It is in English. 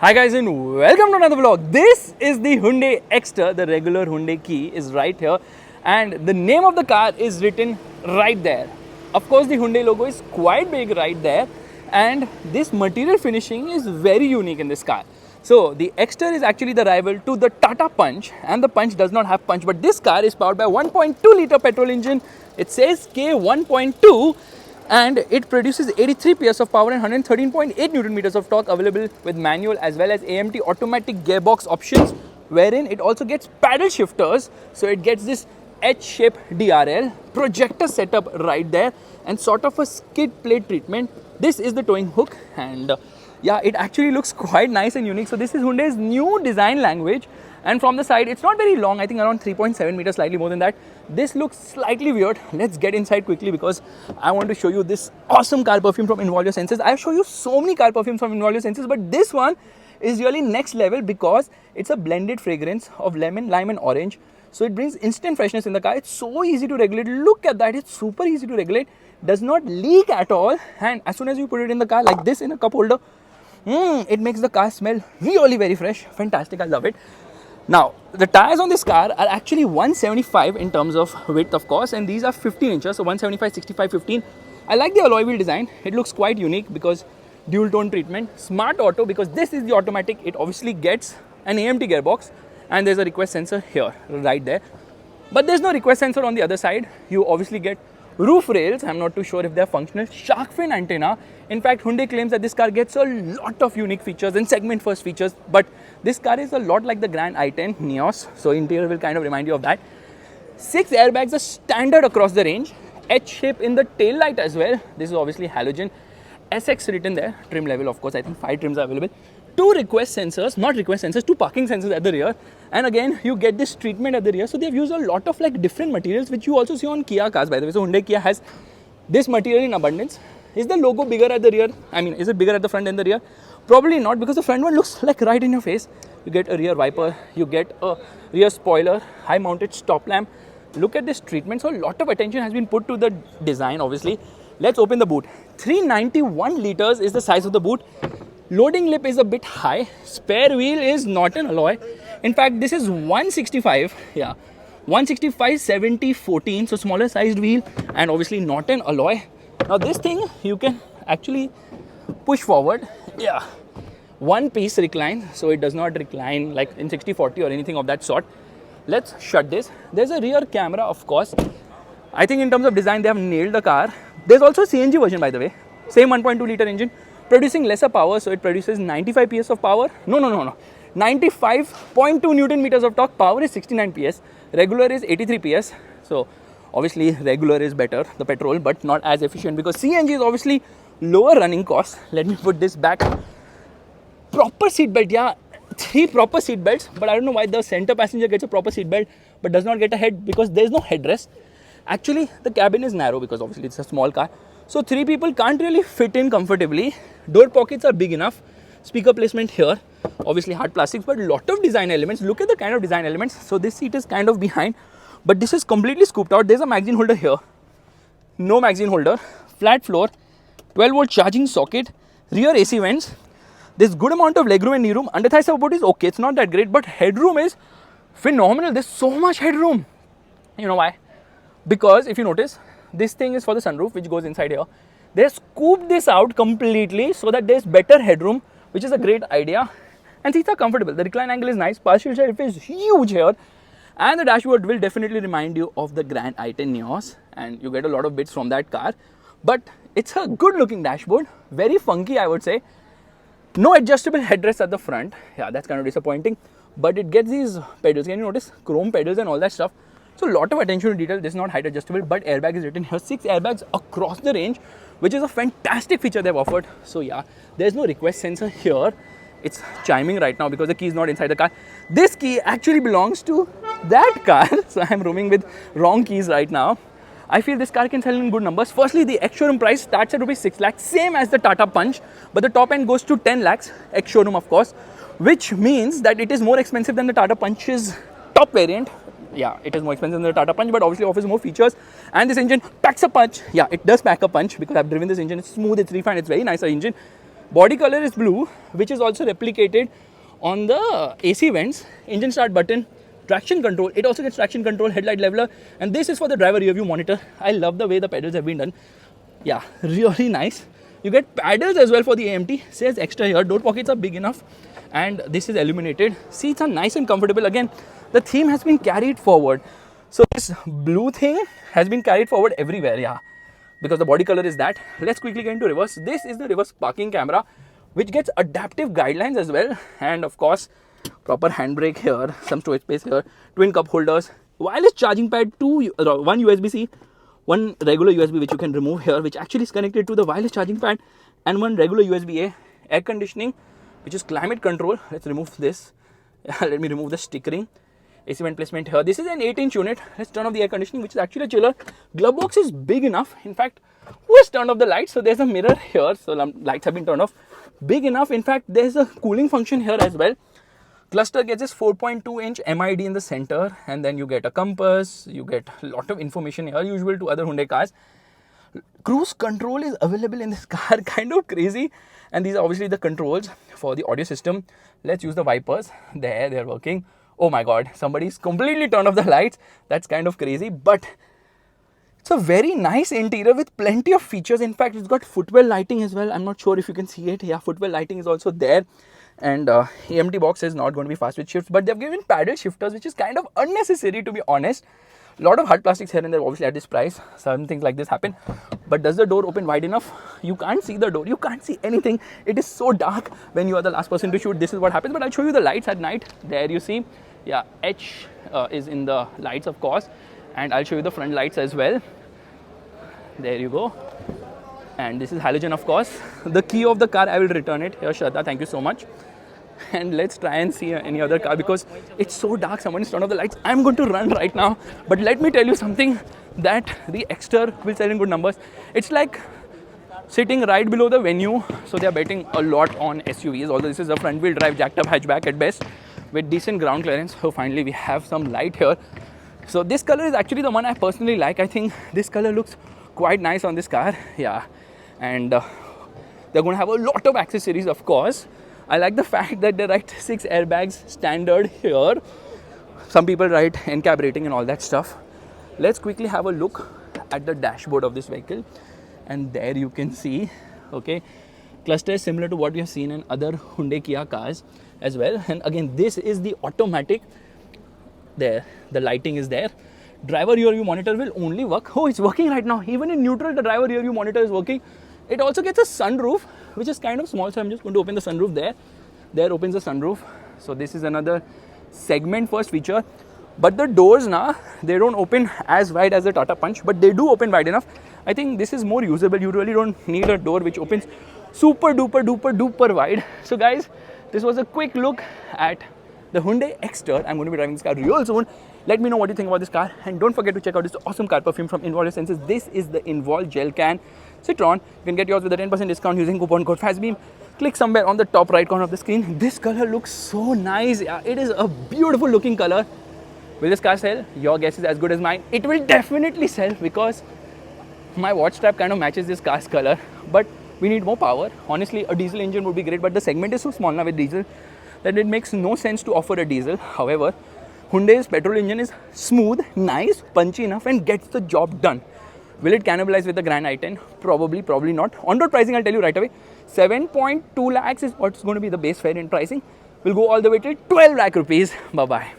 Hi guys and welcome to another vlog. This is the Hyundai Exter. The regular Hyundai key is right here and the name of the car is written right there. Of course the Hyundai logo is quite big right there and this material finishing is very unique in this car. So the Exter is actually the rival to the Tata Punch, and the Punch does not have punch, but this car is powered by 1.2 liter petrol engine. It says K1.2 and it produces 83 PS of power and 113.8 Newton meters of torque, available with manual as well as AMT automatic gearbox options, wherein it also gets paddle shifters, so it gets this H-shaped DRL, projector setup right there and sort of a skid plate treatment. This is the towing hook and yeah, it actually looks quite nice and unique. So this is Hyundai's new design language, and from the side it's not very long, I think around 3.7 meters, slightly more than that. This looks slightly weird. Let's get inside quickly because I want to show you this awesome car perfume from Involve Your Senses. I've shown you so many car perfumes from Involve Your Senses, but this one is really next level because it's a blended fragrance of lemon, lime and orange. So it brings instant freshness in the car. It's so easy to regulate. Look at that, it's super easy to regulate, does not leak at all, and as soon as you put it in the car like this in a cup holder, it makes the car smell really very fresh. Fantastic, I love it. Now, the tires on this car are actually 175 in terms of width, of course, and these are 15 inches, so 175, 65, 15. I like the alloy wheel design. It looks quite unique because dual tone treatment. Smart Auto, because this is the automatic, it obviously gets an AMT gearbox, and there's a request sensor here, right there. But there's no request sensor on the other side. You obviously get roof rails. I'm not too sure if they're functional. Shark fin antenna. In fact, Hyundai claims that this car gets a lot of unique features and segment first features, but this car is a lot like the Grand i10 Nios, so interior will kind of remind you of that. 6 airbags are standard across the range. H-shape in the tail light as well. This is obviously halogen. SX written there. Trim level, of course, I think 5 trims are available. 2 request sensors, not request sensors, 2 parking sensors at the rear, and again you get this treatment at the rear. So they've used a lot of like different materials which you also see on Kia cars, by the way. So Hyundai Kia has this material in abundance. Is the logo bigger at the rear? I mean, is it bigger at the front than the rear? Probably not, because the front one looks like right in your face. You get a rear wiper, you get a rear spoiler, high mounted stop lamp. Look at this treatment. So a lot of attention has been put to the design, obviously. Let's open the boot. 391 liters is the size of the boot. Loading lip is a bit high. Spare wheel is not an alloy. In fact, this is 165. Yeah, 165 70 14. So smaller sized wheel and obviously not an alloy. Now this thing you can actually push forward. Yeah, one piece recline. So it does not recline like in 60/40 or anything of that sort. Let's shut this. There's a rear camera, of course. I think in terms of design they have nailed the car. There's also a CNG version, by the way. Same 1.2 liter engine, producing lesser power, so it produces 95 PS of power. No. 95.2 Newton meters of torque. Power is 69 PS. Regular is 83 PS. So obviously regular is better, the petrol, but not as efficient because CNG is obviously lower running cost. Let me put this back. Proper seat belt, yeah, 3 proper seat belts, but I don't know why the center passenger gets a proper seat belt but does not get a head, because there's no headrest. Actually, the cabin is narrow because obviously it's a small car. So 3 people can't really fit in comfortably. Door pockets are big enough. Speaker placement here. Obviously hard plastics, but a lot of design elements. Look at the kind of design elements. So this seat is kind of behind, but this is completely scooped out. There's a magazine holder here. No magazine holder. Flat floor. 12-volt charging socket. Rear AC vents. There's good amount of legroom and knee room. Under thigh support is okay. It's not that great, but headroom is phenomenal. There's so much headroom. You know why? Because if you notice, this thing is for the sunroof which goes inside here. They scooped this out completely so that there's better headroom, which is a great idea. And seats are comfortable. The recline angle is nice. Partial shelf is huge here. And the dashboard will definitely remind you of the Grand i10 Nios, and you get a lot of bits from that car. But it's a good looking dashboard. Very funky, I would say. No adjustable headrest at the front. Yeah, that's kind of disappointing. But it gets these pedals. Can you notice? Chrome pedals and all that stuff. So a lot of attention to detail. This is not height adjustable, but airbag is written here. 6 airbags across the range, which is a fantastic feature they've offered. So yeah, there's no request sensor here. It's chiming right now because the key is not inside the car. This key actually belongs to that car. So I'm roaming with wrong keys right now. I feel this car can sell in good numbers. Firstly, the ex-showroom price starts at rupees 6 lakhs, same as the Tata Punch, but the top end goes to 10 lakhs, ex-showroom of course, which means that it is more expensive than the Tata Punch's top variant. Yeah, it is more expensive than the Tata Punch, but obviously offers more features. And this engine packs a punch. Yeah, it does pack a punch because I've driven this engine. It's smooth, it's refined, it's very nice engine. Body color is blue, which is also replicated on the AC vents. Engine start button, traction control. It also gets traction control, headlight leveler, and this is for the driver rear view monitor. I love the way the pedals have been done. Yeah, really nice. You get paddles as well for the AMT. Says extra here. Door pockets are big enough, and this is illuminated. Seats are nice and comfortable. Again, the theme has been carried forward. So this blue thing has been carried forward everywhere. Yeah, because the body color is that. Let's quickly get into reverse. This is the reverse parking camera, which gets adaptive guidelines as well, and of course proper handbrake here, some storage space here, twin cup holders, wireless charging pad, one USB-C, one regular USB which you can remove here, which actually is connected to the wireless charging pad, and one regular USB-A, air conditioning, which is climate control. Let's remove this. Let me remove the stickering. AC vent placement here. This is an 8-inch unit. Let's turn off the air conditioning, which is actually a chiller. Glove box is big enough. In fact, who has turned off the lights? So there's a mirror here. So lights have been turned off. Big enough. In fact, there's a cooling function here as well. Cluster gets this 4.2-inch MID in the center, and then you get a compass. You get a lot of information here, usual to other Hyundai cars. Cruise control is available in this car, kind of crazy. And these are obviously the controls for the audio system. Let's use the wipers. There, they're working. Oh my god, somebody's completely turned off the lights. That's kind of crazy, but it's a very nice interior with plenty of features. In fact, it's got footwell lighting as well. I'm not sure if you can see it. Yeah, footwell lighting is also there. And AMT box is not going to be fast with shifts, but they've given paddle shifters, which is kind of unnecessary, to be honest. A lot of hard plastics here and there, obviously at this price. Some things like this happen. But does the door open wide enough? You can't see the door. You can't see anything. It is so dark when you are the last person to shoot. This is what happens. But I'll show you the lights at night. There you see. Yeah, H is in the lights, of course. And I'll show you the front lights as well. There you go. And this is halogen, of course. The key of the car, I will return it. Here, Shraddha, thank you so much. And let's try and see any other car because it's so dark. Someone is turned off the lights. I'm going to run right now. But let me tell you something that the Exter will sell in good numbers. It's like sitting right below the venue. So they are betting a lot on SUVs. Although this is a front wheel drive jacked up hatchback at best with decent ground clearance. So finally we have some light here. So this color is actually the one I personally like. I think this color looks quite nice on this car. Yeah. And they're going to have a lot of accessories, of course. I like the fact that they write 6 airbags standard here. Some people write NCAP rating and all that stuff. Let's quickly have a look at the dashboard of this vehicle. And there you can see, okay, cluster is similar to what we have seen in other Hyundai Kia cars as well. And again, this is the automatic. There, the lighting is there. Driver rear view monitor will only work. Oh, it's working right now. Even in neutral, the driver rear view monitor is working. It also gets a sunroof, which is kind of small. So I'm just going to open the sunroof there. There opens the sunroof. So this is another segment first feature. But the doors now, they don't open as wide as the Tata Punch, but they do open wide enough. I think this is more usable. You really don't need a door which opens super duper duper duper wide. So guys, this was a quick look at the Hyundai Exter. I'm going to be driving this car real soon. Let me know what you think about this car. And don't forget to check out this awesome car perfume from Involve Essences. This is the Involve Gel Can Citron. You can get yours with a 10% discount using coupon code FASTBEAM. Click somewhere on the top right corner of the screen. This color looks so nice. Yeah, it is a beautiful looking color. Will this car sell? Your guess is as good as mine. It will definitely sell because my watch strap kind of matches this car's color. But we need more power. Honestly, a diesel engine would be great, but the segment is so small now with diesel that it makes no sense to offer a diesel. However, Hyundai's petrol engine is smooth, nice, punchy enough and gets the job done. Will it cannibalize with the Grand i10? Probably, probably not. On-road pricing, I'll tell you right away. 7.2 lakhs is what's going to be the base fare in pricing. We'll go all the way till 12 lakh rupees. Bye-bye.